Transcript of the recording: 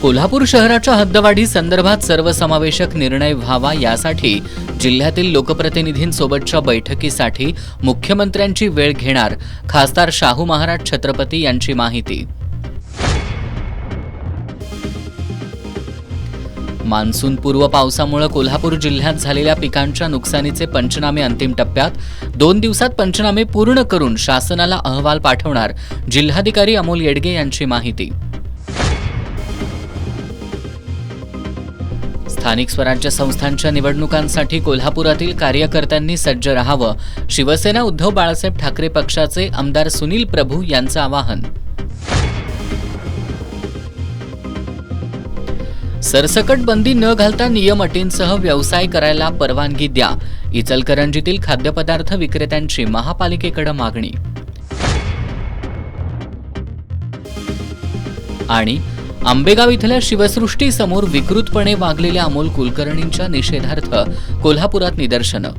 कोल्हापूर शहराच्या हद्दवाढी संदर्भात सर्वसमावेशक निर्णय व्हावा यासाठी जिल्ह्यातील लोकप्रतिनिधींसोबतच्या बैठकीसाठी मुख्यमंत्र्यांची वेळ घेणार खासदार शाहू महाराज छत्रपती यांची माहिती। मान्सूनपूर्व पावसामुळे कोल्हापूर जिल्ह्यात झालेल्या पिकांच्या नुकसानीचे पंचनामे अंतिम टप्प्यात 2 दिवसात पंचनामे पूर्ण करून शासनाला अहवाल पाठवणार जिल्हाधिकारी अमोल येडगे यांची माहिती। स्थानिक स्वराज्य संस्थांच्या निवडणुकांसाठी कोल्हापुरातील कार्यकर्त्यांनी सज्ज राहावं, शिवसेना उद्धव बाळासाहेब ठाकरे पक्षाचे आमदार सुनील प्रभू यांचं आवाहन। सरसकट बंदी न घालता नियम अटींसह व्यवसाय करायला परवानगी द्या, इचलकरंजीतील खाद्यपदार्थ विक्रेत्यांची महापालिकेकडे मागणी। आणि आंबेगाव इथल्या शिवसृष्टी समोर विकृतपणे वागलेल्या अमोल कुलकर्णींच्या निषेधार्थ कोल्हापुरात निदर्शनं।